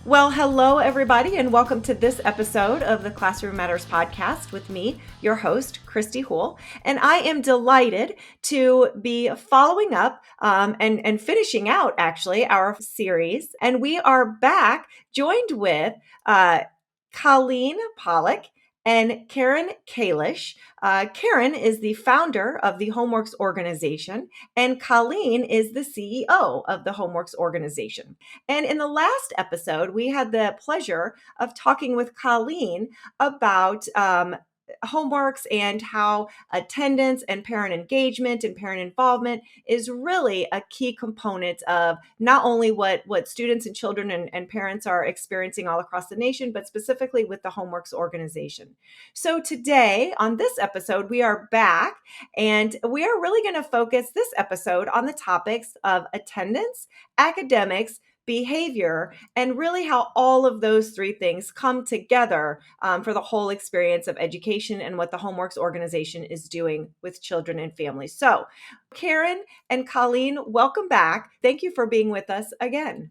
Well, hello, everybody, and welcome to this episode of the Classroom Matters podcast with me, your host, Christy Houle. And I am delighted to be following up and finishing out, actually, our series. And we are back joined with Colleen Polack and Kalish. Karen is the founder of the Homeworks organization, and Colleen is the CEO of the Homeworks organization. And in the last episode, we had the pleasure of talking with Colleen about homeworks and how attendance and parent engagement and parent involvement is really a key component of not only what students and children and parents are experiencing all across the nation, but specifically with the Homeworks organization. So today on this episode, we are back and we are really going to focus this episode on the topics of attendance, academics, behavior, and really how all of those three things come together for the whole experience of education and what the Homeworks organization is doing with children and families. So, Karen and Colleen, welcome back. Thank you for being with us again.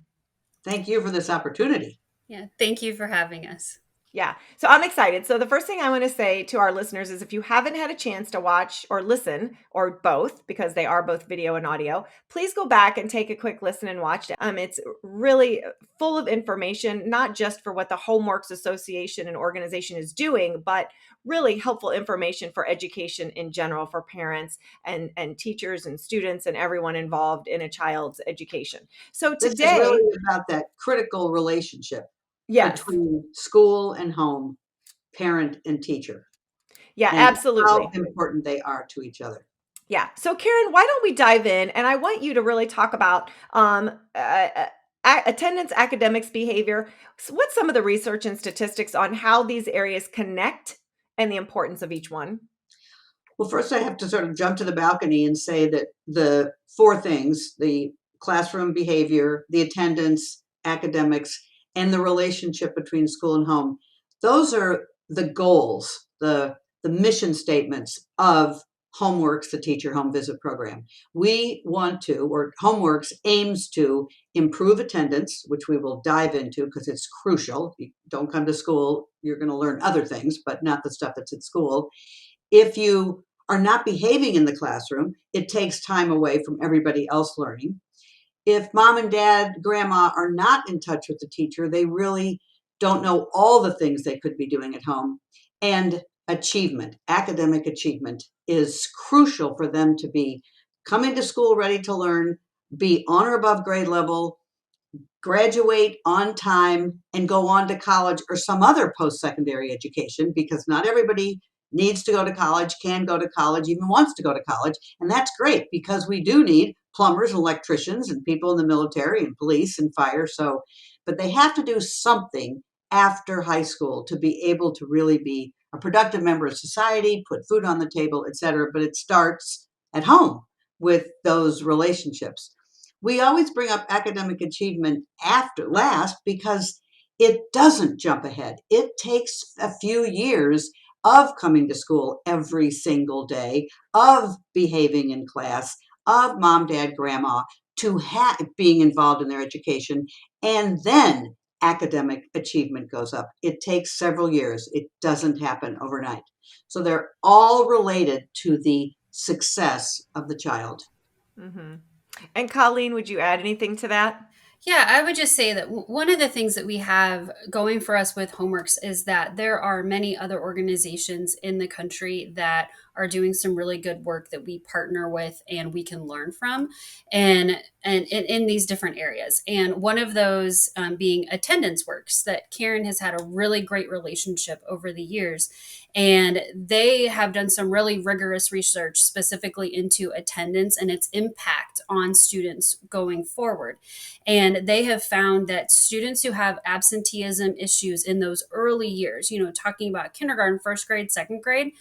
Thank you for this opportunity. Yeah, thank you for having us. Yeah. So I'm excited. So the first thing I want to say to our listeners is if you haven't had a chance to watch or listen or both, because they are both video and audio, please go back and take a quick listen and watch it. It's really full of information, not just for what the Homeworks Association and organization is doing, but really helpful information for education in general for parents and teachers and students and everyone involved in a child's education. So today, this is really about that critical relationship. Yes. Between school and home, parent and teacher. Yeah, and absolutely. How important they are to each other. Yeah. So Karen, why don't we dive in? And I want you to really talk about attendance, academics, behavior. So what's some of the research and statistics on how these areas connect and the importance of each one? Well, first I have to sort of jump to the balcony and say that the four things, the classroom behavior, the attendance, academics, and the relationship between school and home, those are the goals, the mission statements of Homeworks, the Teacher Home Visit Program. We want to, or Homeworks aims to improve attendance, which we will dive into because it's crucial. You don't come to school, you're going to learn other things, but not the stuff that's at school. If you are not behaving in the classroom, it takes time away from everybody else learning. If mom and dad, grandma are not in touch with the teacher, they really don't know all the things they could be doing at home. And achievement, academic achievement, is crucial for them to be coming to school ready to learn, be on or above grade level, graduate on time, and go on to college or some other post-secondary education, because not everybody needs to go to college, can go to college, even wants to go to college. And that's great because we do need plumbers, electricians, and people in the military and police and fire. So, but they have to do something after high school to be able to really be a productive member of society, put food on the table, etc. But it starts at home with those relationships. We always bring up academic achievement after last because it doesn't jump ahead. It takes a few years of coming to school every single day, of behaving in class, of mom, dad, grandma, to being involved in their education, and then academic achievement goes up. It takes several years. It doesn't happen overnight. So they're all related to the success of the child. Mm-hmm. And Colleen, would you add anything to that? Yeah, I would just say that one of the things that we have going for us with Homeworks is that there are many other organizations in the country that are doing some really good work that we partner with and we can learn from and in these different areas. And one of those being Attendance Works, that Karen has had a really great relationship over the years. And they have done some really rigorous research specifically into attendance and its impact on students going forward. And they have found that students who have absenteeism issues in those early years, talking about kindergarten, first grade, second grade,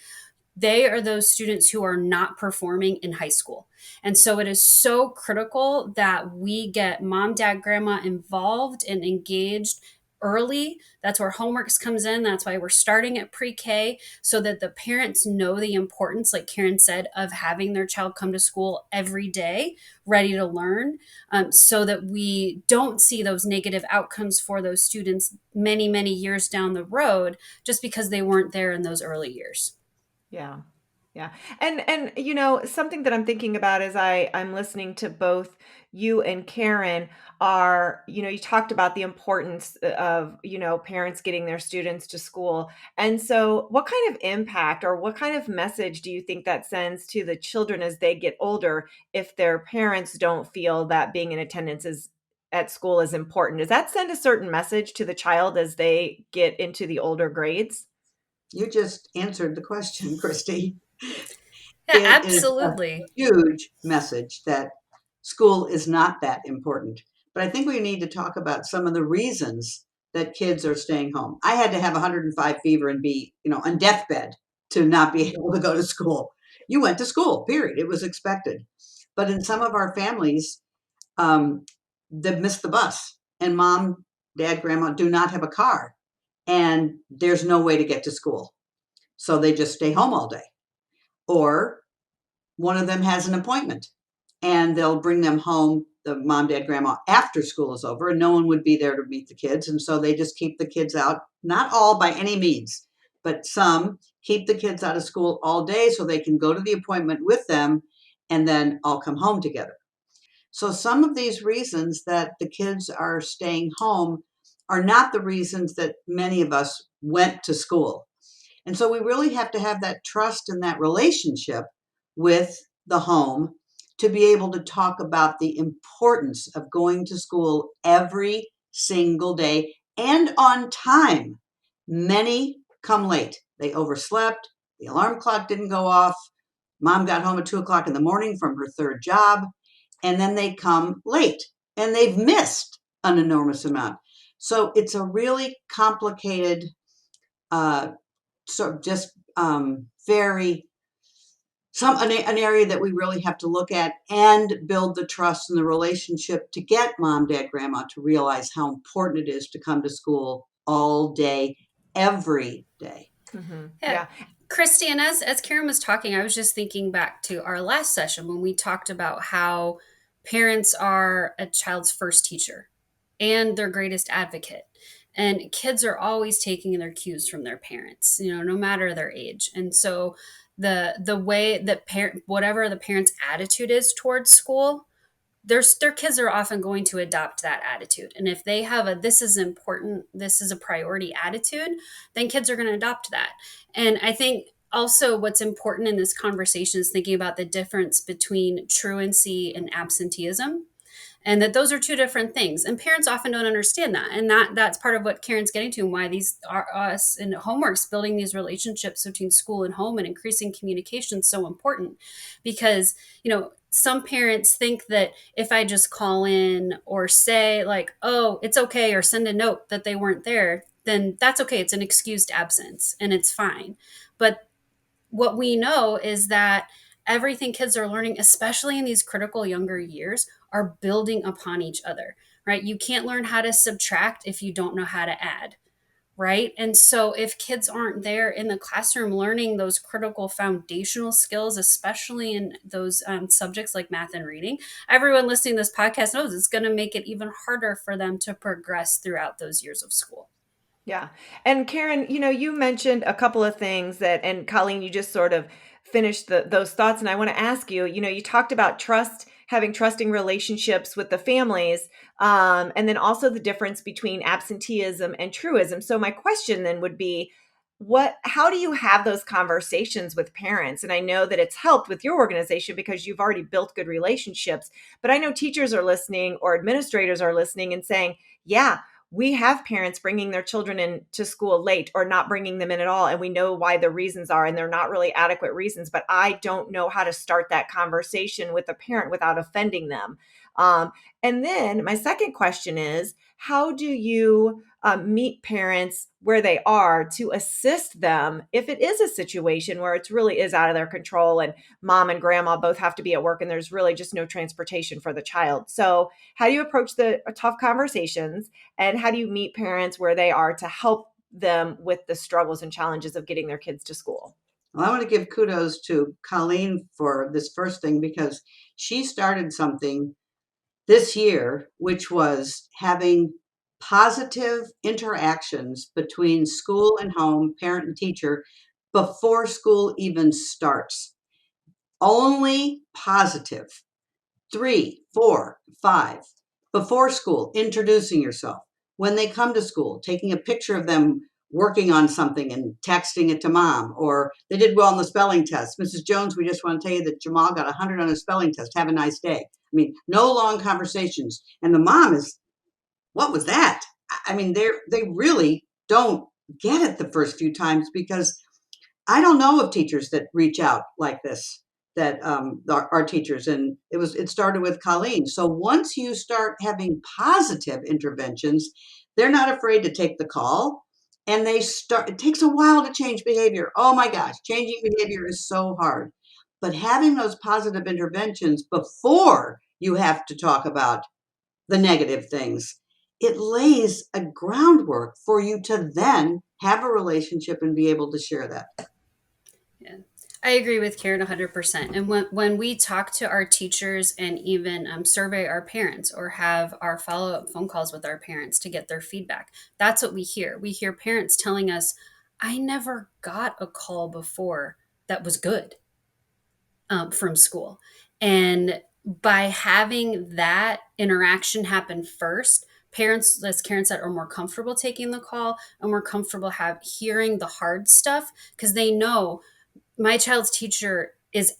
they are those students who are not performing in high school. And so it is so critical that we get mom, dad, grandma involved and engaged early. That's where homeworks comes in. That's why we're starting at pre-K, so that the parents know the importance, like Karen said, of having their child come to school every day ready to learn, so that we don't see those negative outcomes for those students many, many years down the road just because they weren't there in those early years. Yeah. Yeah. And something that I'm thinking about as I'm listening to both you and Karen are, you talked about the importance of, parents getting their students to school. And so what kind of impact or what kind of message do you think that sends to the children as they get older if their parents don't feel that being in attendance is at school is important? Does that send a certain message to the child as they get into the older grades? You just answered the question, Christy. Yeah, It is a absolutely. huge message that school is not that important. But I think we need to talk about some of the reasons that kids are staying home. I had to have 105 fever and be, on deathbed to not be able to go to school. You went to school, period. It was expected. But in some of our families, um, they've missed the bus, and mom, dad, grandma do not have a car, and there's no way to get to school. So they just stay home all day. Or one of them has an appointment and they'll bring them home, the mom, dad, grandma, after school is over, and no one would be there to meet the kids. And so they just keep the kids out, not all by any means, but some keep the kids out of school all day so they can go to the appointment with them and then all come home together. So some of these reasons that the kids are staying home are not the reasons that many of us went to school. And so we really have to have that trust and that relationship with the home to be able to talk about the importance of going to school every single day and on time. Many come late. They overslept. The alarm clock didn't go off. Mom got home at 2 o'clock in the morning from her third job, and then they come late and they've missed an enormous amount. So it's a really complicated, sort of just very an area that we really have to look at and build the trust and the relationship to get mom, dad, grandma to realize how important it is to come to school all day, every day. Hmm. Yeah. Yeah. Christy, and as Karen was talking, I was just thinking back to our last session when we talked about how parents are a child's first teacher and their greatest advocate. And kids are always taking their cues from their parents, no matter their age. And so the way that whatever the parent's attitude is towards school, their kids are often going to adopt that attitude. And if they have a this is important, this is a priority attitude, then kids are going to adopt that. And I think also what's important in this conversation is thinking about the difference between truancy and absenteeism, and that those are two different things, and parents often don't understand that. And that's part of what Karen's getting to, and why these are us in homeworks, building these relationships between school and home and increasing communication is so important. Because some parents think that if I just call in or say like, oh, it's okay, or send a note that they weren't there, then that's okay, it's an excused absence and it's fine. But what we know is that everything kids are learning, especially in these critical younger years, are building upon each other, right? You can't learn how to subtract if you don't know how to add, right? And so if kids aren't there in the classroom learning those critical foundational skills, especially in those subjects like math and reading, everyone listening to this podcast knows it's going to make it even harder for them to progress throughout those years of school. Yeah. And Karen, you mentioned a couple of things and Colleen, you just sort of finished those thoughts. And I want to ask you, you talked about trust, having trusting relationships with the families, and then also the difference between absenteeism and truism. So my question then would be, how do you have those conversations with parents? And I know that it's helped with your organization because you've already built good relationships, but I know teachers are listening or administrators are listening and saying, yeah, we have parents bringing their children in to school late or not bringing them in at all. And we know why the reasons are, and they're not really adequate reasons, but I don't know how to start that conversation with a parent without offending them. And then my second question is, how do you meet parents where they are to assist them if it is a situation where it really is out of their control and mom and grandma both have to be at work and there's really just no transportation for the child. So how do you approach the tough conversations, and how do you meet parents where they are to help them with the struggles and challenges of getting their kids to school? Well, I want to give kudos to Colleen for this first thing because she started something this year, which was having positive interactions between school and home, parent and teacher, before school even starts. Only positive. 3, 4, 5. Before school, introducing yourself. When they come to school, taking a picture of them working on something and texting it to mom, or they did well on the spelling test. Mrs. Jones, we just want to tell you that Jamal got 100 on his spelling test. Have a nice day. I mean, no long conversations. And the mom is, what was that? I mean, they really don't get it the first few times because I don't know of teachers that reach out like this, that our teachers, and it started with Colleen. So once you start having positive interventions, they're not afraid to take the call, and they start. It takes a while to change behavior. Oh my gosh, changing behavior is so hard, but having those positive interventions before you have to talk about the negative things, it lays a groundwork for you to then have a relationship and be able to share that. Yeah. I agree with Karen 100%. And when we talk to our teachers and even survey our parents or have our follow up phone calls with our parents to get their feedback, that's what we hear. We hear parents telling us, I never got a call before that was good from school. And by having that interaction happen first, parents, as Karen said, are more comfortable taking the call and more comfortable hearing the hard stuff because they know my child's teacher is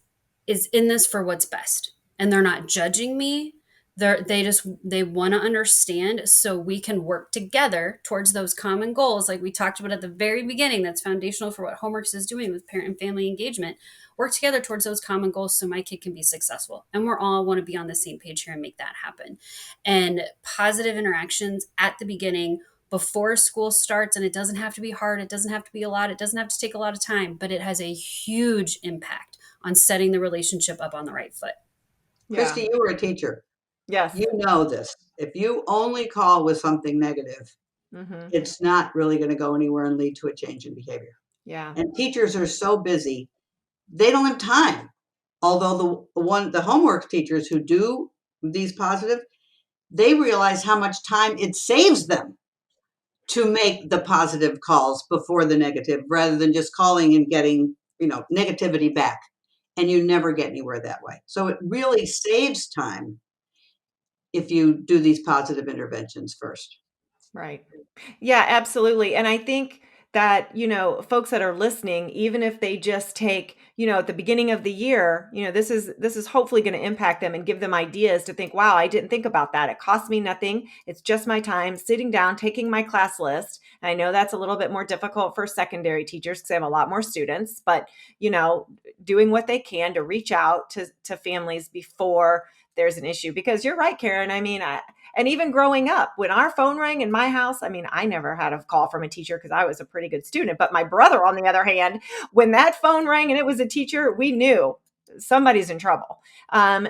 in this for what's best, and they're not judging me. They want to understand so we can work together towards those common goals like we talked about at the very beginning. That's foundational for what homeworks is doing with parent and family engagement. Work together towards those common goals so my kid can be successful, and we're all want to be on the same page here and make that happen. And positive interactions at the beginning before school starts, and it doesn't have to be hard, it doesn't have to be a lot, it doesn't have to take a lot of time, but it has a huge impact on setting the relationship up on the right foot. Yeah. Christy, you were a teacher. Yes. You know this. If you only call with something negative, Mm-hmm. it's not really going to go anywhere and lead to a change in behavior. Yeah. And teachers are so busy, they don't have time. Although the homework teachers who do these positive, they realize how much time it saves them to make the positive calls before the negative rather than just calling and getting, negativity back. And you never get anywhere that way. So it really saves time if you do these positive interventions first. Right. Yeah, absolutely. And I think that, folks that are listening, even if they just take, at the beginning of the year, this is hopefully going to impact them and give them ideas to think, wow, I didn't think about that. It costs me nothing. It's just my time sitting down, taking my class list. And I know that's a little bit more difficult for secondary teachers because they have a lot more students, but, doing what they can to reach out to families before there's an issue. Because you're right, Karen. I mean, and even growing up, when our phone rang in my house, I mean, I never had a call from a teacher because I was a pretty good student. But my brother, on the other hand, when that phone rang and it was a teacher, we knew somebody's in trouble.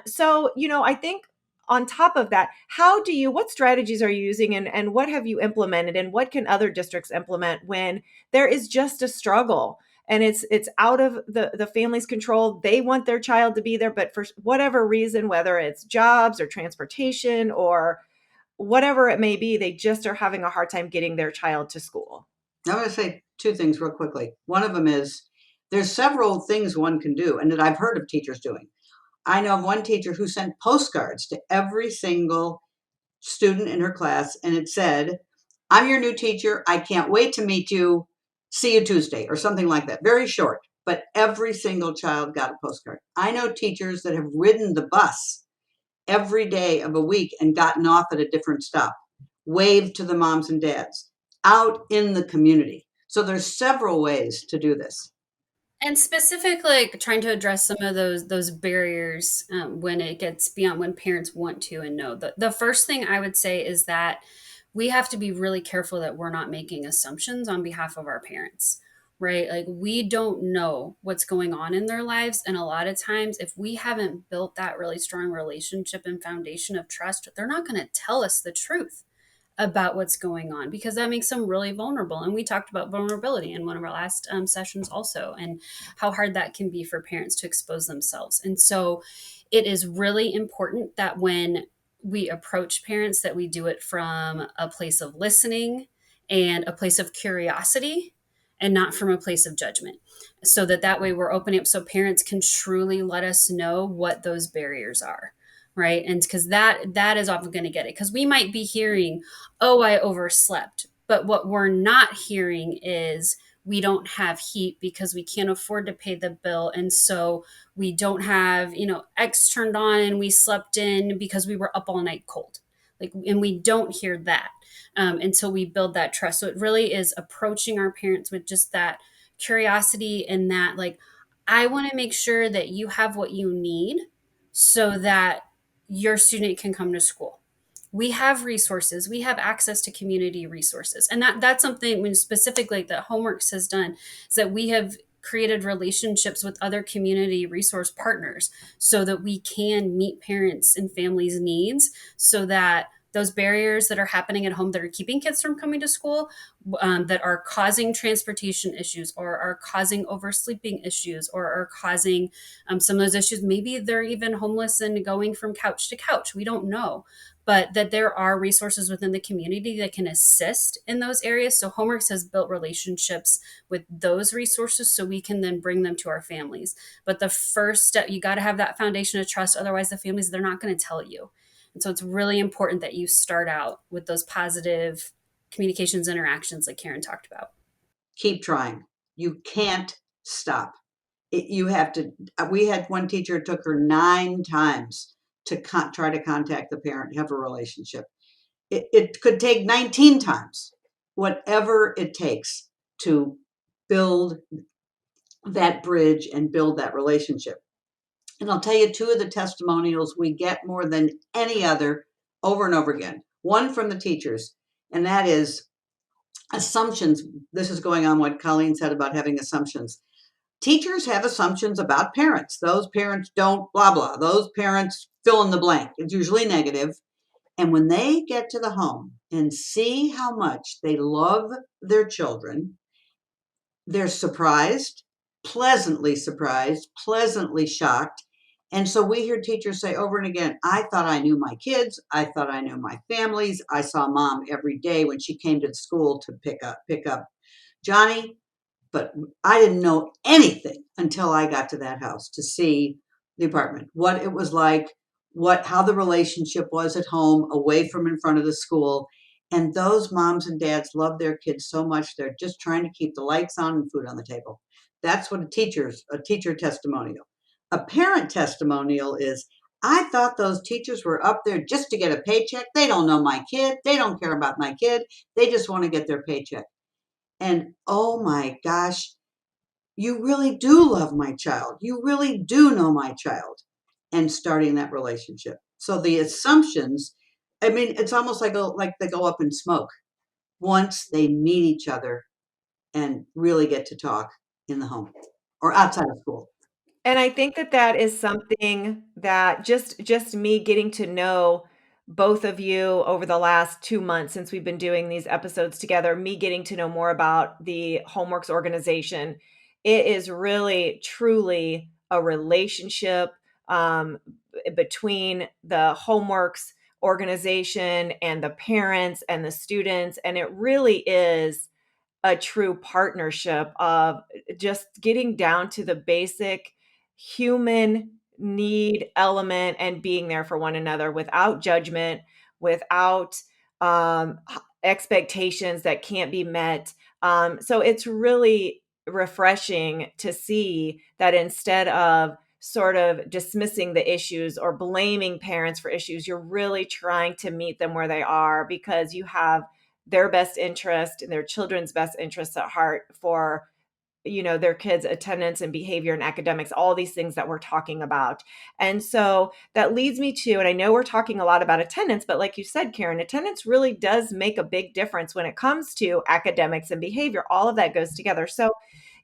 So, I think on top of that, what strategies are you using, and what have you implemented, and what can other districts implement when there is just a struggle? And it's out of the family's control. They want their child to be there, but for whatever reason, whether it's jobs or transportation or whatever it may be, they just are having a hard time getting their child to school. I'm going to say two things real quickly. One of them is there's several things one can do, and that I've heard of teachers doing. I know of one teacher who sent postcards to every single student in her class, and it said, I'm your new teacher. I can't wait to meet you. See you Tuesday, or something like that. Very short, but every single child got a postcard. I know teachers that have ridden the bus every day of a week and gotten off at a different stop, waved to the moms and dads out in the community. So there's several ways to do this. And specifically trying to address some of those barriers when it gets beyond when parents want to and know. The first thing I would say is that we have to be really careful that we're not making assumptions on behalf of our parents, right? Like, we don't know what's going on in their lives. And a lot of times, if we haven't built that really strong relationship and foundation of trust, they're not going to tell us the truth about what's going on, because that makes them really vulnerable. And we talked about vulnerability in one of our last sessions also, and how hard that can be for parents to expose themselves. And so it is really important that when we approach parents, that we do it from a place of listening and a place of curiosity, and not from a place of judgment, so that way we're opening up so parents can truly let us know what those barriers are, right? And because that is often going to get it, because we might be hearing, oh, I overslept. But what we're not hearing is, we don't have heat because we can't afford to pay the bill. And so we don't have, X turned on, and we slept in because we were up all night cold. Like, and we don't hear that until we build that trust. So it really is approaching our parents with just that curiosity, and that, like, I want to make sure that you have what you need so that your student can come to school. We have resources, we have access to community resources. And that's something, when specifically that Homeworks has done, is that we have created relationships with other community resource partners so that we can meet parents and families' needs, so that those barriers that are happening at home that are keeping kids from coming to school, that are causing transportation issues, or are causing oversleeping issues, or are causing some of those issues. Maybe they're even homeless and going from couch to couch. We don't know. But that there are resources within the community that can assist in those areas. So Homeworks has built relationships with those resources so we can then bring them to our families. But the first step, you got to have that foundation of trust. Otherwise, the families, they're not going to tell you. And so it's really important that you start out with those positive communications interactions like Karen talked about. Keep trying. You can't stop. You have to. We had one teacher, it took her 9 times to try to contact the parent, have a relationship. It could take 19 times, whatever it takes to build that bridge and build that relationship. And I'll tell you 2 of the testimonials we get more than any other, over and over again. One from the teachers, and that is assumptions. This is going on what Colleen said about having assumptions. Teachers have assumptions about parents. Those parents don't blah, blah. Those parents fill in the blank. It's usually negative. And when they get to the home and see how much they love their children, they're surprised, pleasantly shocked. And so we hear teachers say over and again, I thought I knew my kids. I thought I knew my families. I saw mom every day when she came to the school to pick up Johnny, but I didn't know anything until I got to that house to see the apartment, what it was like, how the relationship was at home, away from in front of the school. And those moms and dads love their kids so much, they're just trying to keep the lights on and food on the table. That's what a teacher testimonial. A parent testimonial is, I thought those teachers were up there just to get a paycheck. They don't know my kid. They don't care about my kid. They just want to get their paycheck. And oh my gosh, you really do love my child. You really do know my child. And starting that relationship. So the assumptions, I mean, it's almost like they go up in smoke once they meet each other and really get to talk in the home or outside of school. And I think that that is something that just me getting to know both of you over the last 2 months since we've been doing these episodes together, me getting to know more about the Homeworks organization, it is really truly a relationship between the Homeworks organization and the parents and the students, and it really is a true partnership of just getting down to the basic human need element and being there for one another without judgment, without expectations that can't be met. So it's really refreshing to see that instead of sort of dismissing the issues or blaming parents for issues, you're really trying to meet them where they are because you have their best interest and their children's best interests at heart for their kids' attendance and behavior and academics, all these things that we're talking about. And so that leads me to, and I know we're talking a lot about attendance, but like you said, Karen, attendance really does make a big difference when it comes to academics and behavior. All of that goes together. So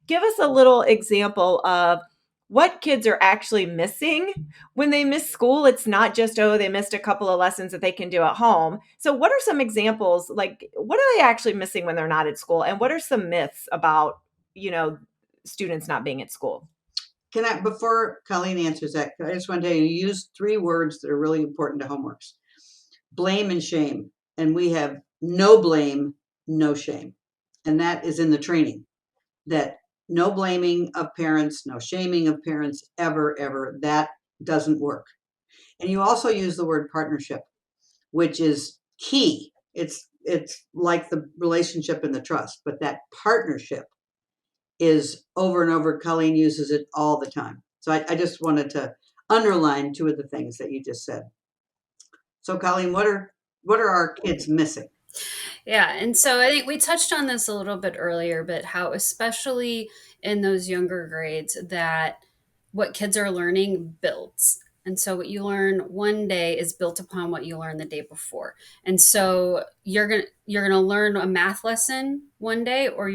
give us a little example of what kids are actually missing when they miss school. It's not just, oh, they missed a couple of lessons that they can do at home. So what are some examples? Like, what are they actually missing when they're not at school? And what are some myths about, students not being at school? Before Colleen answers that, I just want to tell you, you use 3 words that are really important to homeworks: blame and shame. And we have no blame, no shame. And that is in the training, that no blaming of parents, no shaming of parents, ever, ever. That doesn't work. And you also use the word partnership, which is key. It's like the relationship and the trust, but that partnership is over and over. Colleen uses it all the time. So I just wanted to underline 2 of the things that you just said. So Colleen, what are our kids missing? Yeah, and so I think we touched on this a little bit earlier, but how, especially in those younger grades, that what kids are learning builds. And so what you learn one day is built upon what you learned the day before. And so you're gonna learn a math lesson one day, or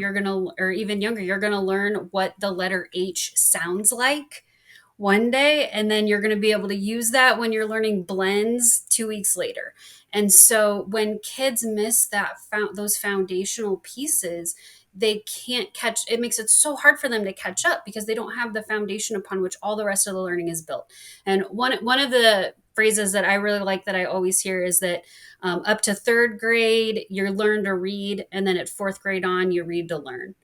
or even younger, you're gonna learn what the letter H sounds like one day, and then you're going to be able to use that when you're learning blends 2 weeks later. And so when kids miss those foundational pieces, they can't catch it. Makes it so hard for them to catch up because they don't have the foundation upon which all the rest of the learning is built. And one of the phrases that I really like that I always hear is that up to 3rd grade you learn to read, and then at 4th grade on you read to learn.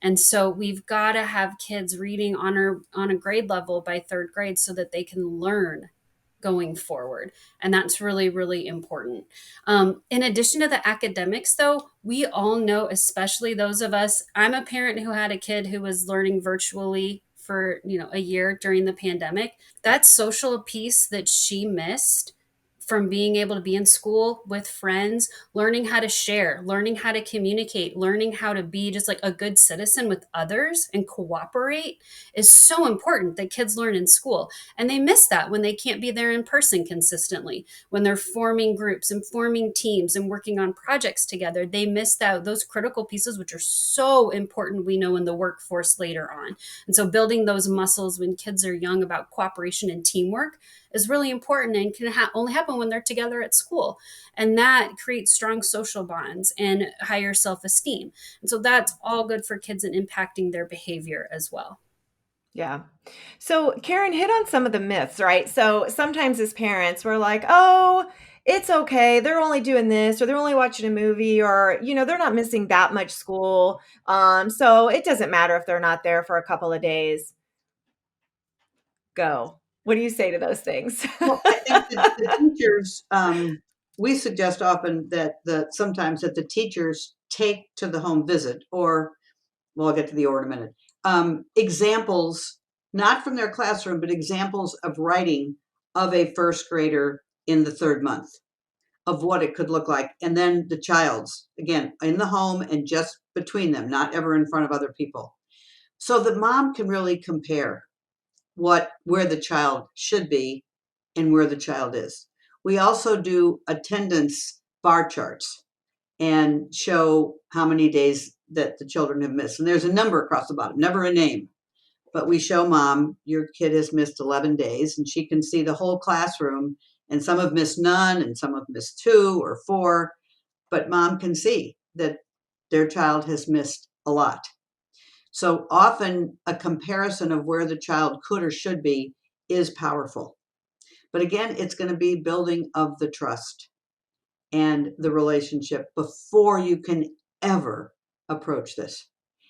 And so we've got to have kids reading on a grade level by 3rd grade so that they can learn going forward. And that's really, really important. In addition to the academics, though, we all know, especially those of us, I'm a parent who had a kid who was learning virtually for, a year during the pandemic. That social piece that she missed from being able to be in school with friends, learning how to share, learning how to communicate, learning how to be just like a good citizen with others and cooperate is so important that kids learn in school. And they miss that when they can't be there in person consistently. When they're forming groups and forming teams and working on projects together, they miss those critical pieces, which are so important, we know, in the workforce later on. And so building those muscles when kids are young about cooperation and teamwork is really important and can only happen when they're together at school. And that creates strong social bonds and higher self-esteem. And so that's all good for kids and impacting their behavior as well. Yeah. So Karen hit on some of the myths, right? So sometimes as parents, we're like, oh, it's okay. They're only doing this, or they're only watching a movie, or, they're not missing that much school. So it doesn't matter if they're not there for a couple of days. Go. What do you say to those things? Well, I think that the teachers, we suggest often that sometimes that the teachers take to the home visit, or, well, I'll get to the or in a minute, examples, not from their classroom, but examples of writing of a 1st grader in the 3rd month, of what it could look like. And then the child's, again, in the home and just between them, not ever in front of other people. So the mom can really compare where the child should be and where the child is. We also do attendance bar charts and show how many days that the children have missed. And there's a number across the bottom, never a name. But we show mom, your kid has missed 11 days, and she can see the whole classroom. And some have missed none, and some have missed 2 or 4. But mom can see that their child has missed a lot. So often a comparison of where the child could or should be is powerful. But again, it's going to be building of the trust and the relationship before you can ever approach this.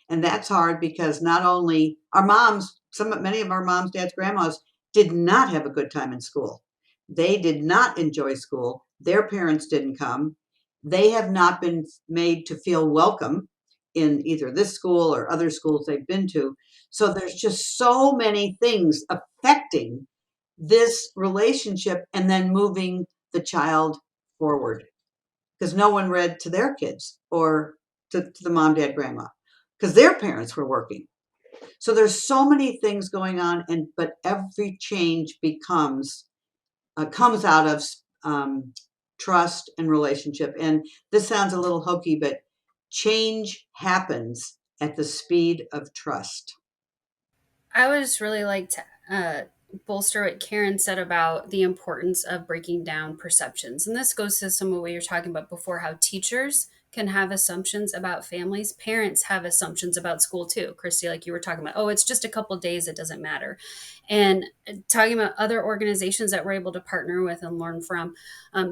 And that's hard because not only our moms, many of our moms, dads, grandmas did not have a good time in school. They did not enjoy school. Their parents didn't come. They have not been made to feel welcome in either this school or other schools they've been to. So there's just so many things affecting this relationship and then moving the child forward, because no one read to their kids or to the mom, dad, grandma, because their parents were working. So there's so many things going on, but every change comes out of trust and relationship. And this sounds a little hokey, but change happens at the speed of trust. I would just really like to bolster what Karen said about the importance of breaking down perceptions. And this goes to some of what you're talking about before, how teachers can have assumptions about families. Parents have assumptions about school too. Christy, like you were talking about, oh, it's just a couple days, it doesn't matter. And talking about other organizations that we're able to partner with and learn from,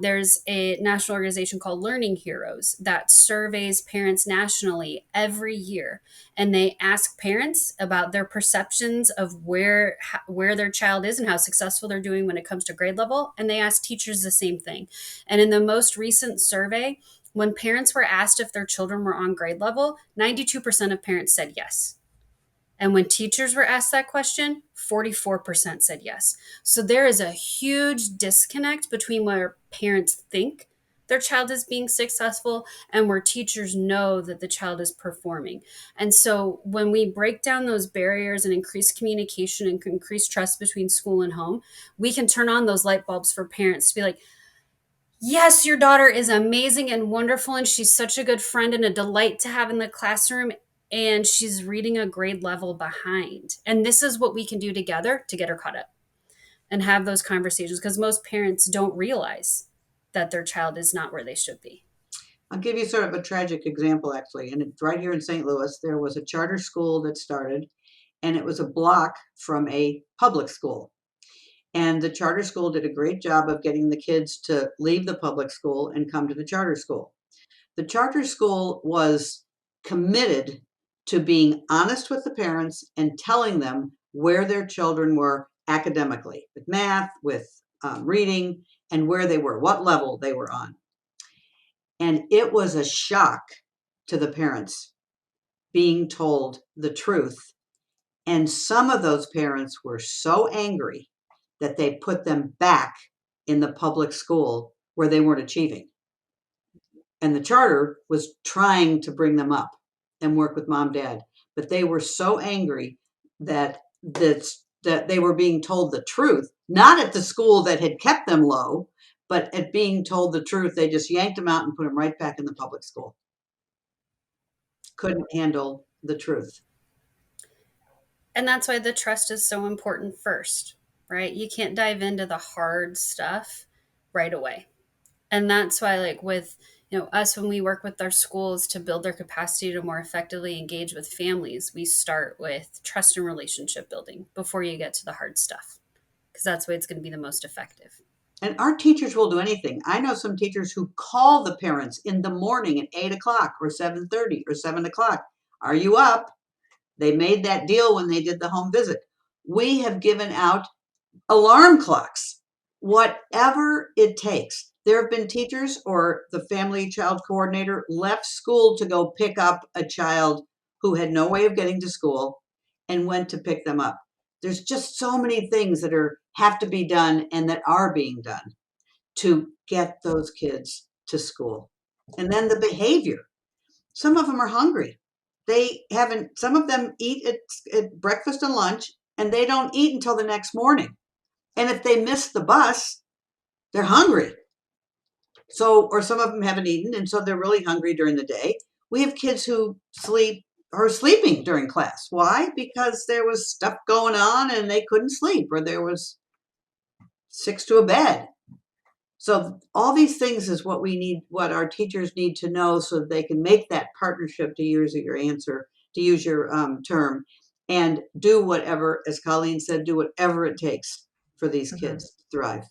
there's a national organization called Learning Heroes that surveys parents nationally every year, and they ask parents about their perceptions of where their child is and how successful they're doing when it comes to grade level, and they ask teachers the same thing. And in the most recent survey, when parents were asked if their children were on grade level, 92% of parents said yes. And when teachers were asked that question, 44% said yes. So there is a huge disconnect between where parents think their child is being successful and where teachers know that the child is performing. And so when we break down those barriers and increase communication and increase trust between school and home, we can turn on those light bulbs for parents to be like, yes, your daughter is amazing and wonderful, and she's such a good friend and a delight to have in the classroom, and she's reading a grade level behind. And this is what we can do together to get her caught up and have those conversations, because most parents don't realize that their child is not where they should be. I'll give you sort of a tragic example, actually. And it's right here in St. Louis. There was a charter school that started, and it was a block from a public school. And the charter school did a great job of getting the kids to leave the public school and come to the charter school. The charter school was committed to being honest with the parents and telling them where their children were academically, with math, with reading, and where they were, what level they were on. And it was a shock to the parents being told the truth. And some of those parents were so angry that they put them back in the public school where they weren't achieving. And the charter was trying to bring them up and work with mom, dad, but they were so angry that that they were being told the truth, not at the school that had kept them low, but at being told the truth. They just yanked them out and put them right back in the public school. Couldn't handle the truth. And that's why the trust is so important first, right? You can't dive into the hard stuff right away. And that's why, like with us, when we work with our schools to build their capacity to more effectively engage with families, we start with trust and relationship building before you get to the hard stuff, because that's why it's going to be the most effective. And our teachers will do anything. I know some teachers who call the parents in the morning at 8:00 or 7:30 or 7:00. Are you up? They made that deal when they did the home visit. We have given out alarm clocks, whatever it takes. There have been teachers or the family child coordinator left school to go pick up a child who had no way of getting to school and went to pick them up. There's just so many things that have to be done and that are being done to get those kids to school. And then the behavior. Some of them are hungry. Some of them eat at breakfast and lunch, and they don't eat until the next morning. And if they miss the bus, they're hungry. So, or some of them haven't eaten, and so they're really hungry during the day. We have kids who are sleeping during class. Why? Because there was stuff going on and they couldn't sleep, or there was 6 to a bed. So all these things is what we need, what our teachers need to know, so that they can make that partnership, to use your term, and do whatever, as Colleen said, do whatever it takes for these kids to thrive.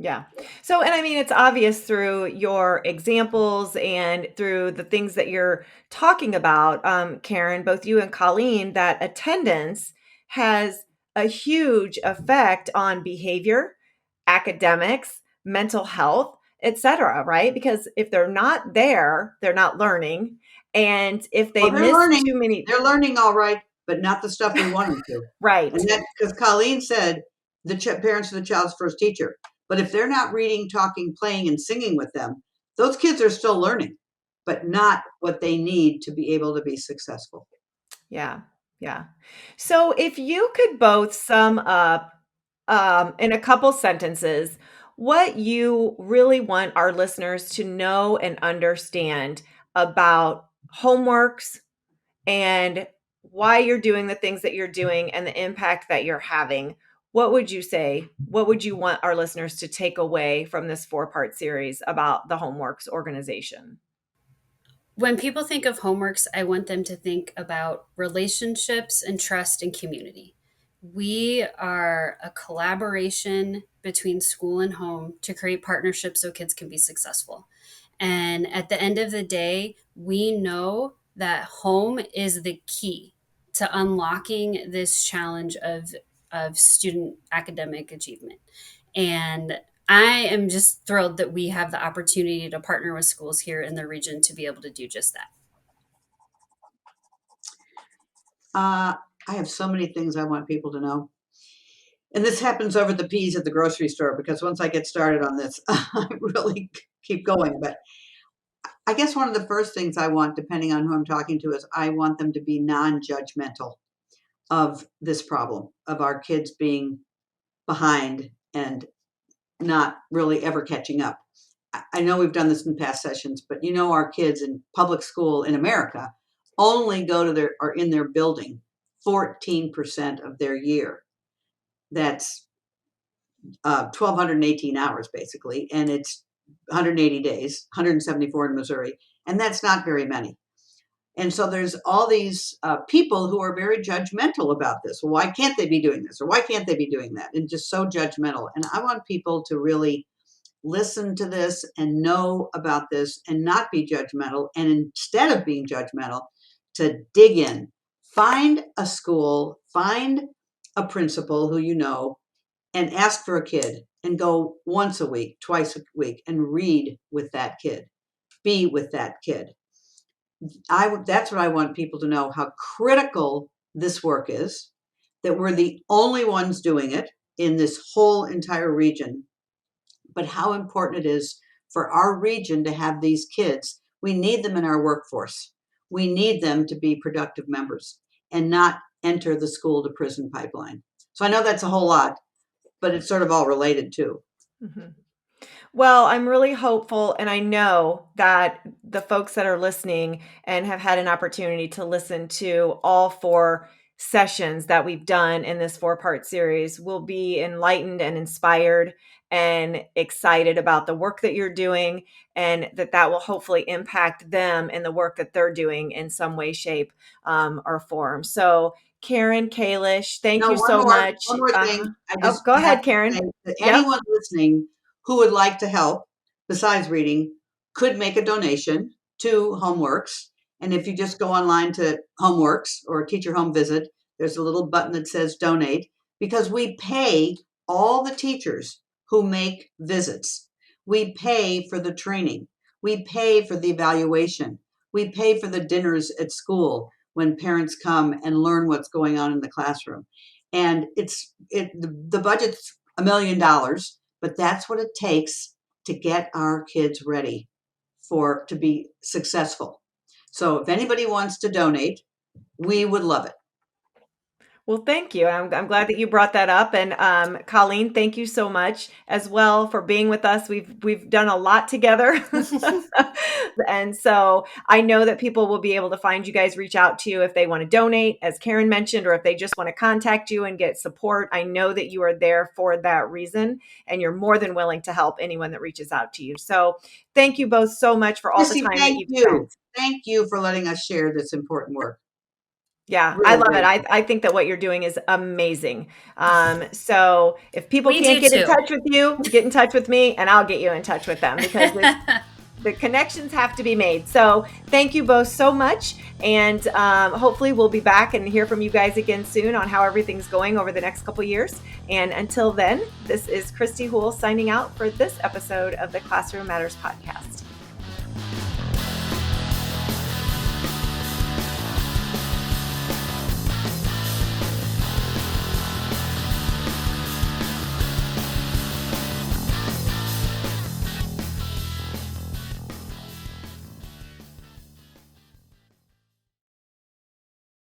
Yeah. So, and I mean, it's obvious through your examples and through the things that you're talking about, Karen, both you and Colleen, that attendance has a huge effect on behavior, academics, mental health, etc. Right? Because if they're not there, they're not learning. And if they miss too many, they're learning all right, but not the stuff we want them to. Right. And that's because Colleen said the parents are the child's first teacher. But if they're not reading, talking, playing, and singing with them, those kids are still learning, but not what they need to be able to be successful. Yeah. Yeah. So if you could both sum up in a couple sentences what you really want our listeners to know and understand about homeworks and why you're doing the things that you're doing and the impact that you're having, what would you say? What would you want our listeners to take away from this 4-part series about the homeworks organization? When people think of homeworks, I want them to think about relationships and trust and community. We are a collaboration between school and home to create partnerships so kids can be successful. And at the end of the day, we know that home is the key to unlocking this challenge of student academic achievement. And I am just thrilled that we have the opportunity to partner with schools here in the region to be able to do just that. I have so many things I want people to know. And this happens over the peas at the grocery store because once I get started on this, I really keep going. But I guess one of the first things I want, depending on who I'm talking to, is I want them to be non-judgmental of this problem of our kids being behind and not really ever catching up. I know we've done this in past sessions, but our kids in public school in America only are in their building 14% of their year. That's 1,218 hours basically, and it's 180 days, 174 in Missouri, and that's not very many. And so there's all these people who are very judgmental about this. Well, why can't they be doing this? Or why can't they be doing that? And just so judgmental. And I want people to really listen to this and know about this and not be judgmental. And instead of being judgmental, to dig in, find a school, find a principal who you know, and ask for a kid and go once a week, twice a week, and read with that kid, be with that kid. That's what I want people to know, how critical this work is, that we're the only ones doing it in this whole entire region, but how important it is for our region to have these kids. We need them in our workforce. We need them to be productive members and not enter the school to prison pipeline. So I know that's a whole lot, but it's sort of all related too. Mm-hmm. Well, I'm really hopeful, and I know that the folks that are listening and have had an opportunity to listen to all 4 sessions that we've done in this 4-part series will be enlightened and inspired and excited about the work that you're doing, and that will hopefully impact them in the work that they're doing in some way, shape, or form. So, Karen, Kalish, thank No, you so much. one more thing. I Oh, just go have ahead, to say Karen. that Yep. anyone listening who would like to help, besides reading, could make a donation to Homeworks. And if you just go online to Homeworks or Teacher Home Visit, there's a little button that says donate, because we pay all the teachers who make visits. We pay for the training. We pay for the evaluation. We pay for the dinners at school when parents come and learn what's going on in the classroom. And the budget's $1 million, but that's what it takes to get our kids ready to be successful. So if anybody wants to donate, we would love it. Well, thank you. I'm glad that you brought that up. And Colleen, thank you so much as well for being with us. We've done a lot together. And so I know that people will be able to find you guys, reach out to you if they want to donate, as Karen mentioned, or if they just want to contact you and get support. I know that you are there for that reason, and you're more than willing to help anyone that reaches out to you. So thank you both so much for all the time that you've spent. Thank you for letting us share this important work. Yeah, Really I love great. it. I think that what you're doing is amazing. So if people We can't do get in too. touch with you, get in touch with me and I'll get you in touch with them, because the connections have to be made. So thank you both so much. And hopefully we'll be back and hear from you guys again soon on how everything's going over the next couple years. And until then, this is Christy Houle signing out for this episode of the Classroom Matters podcast.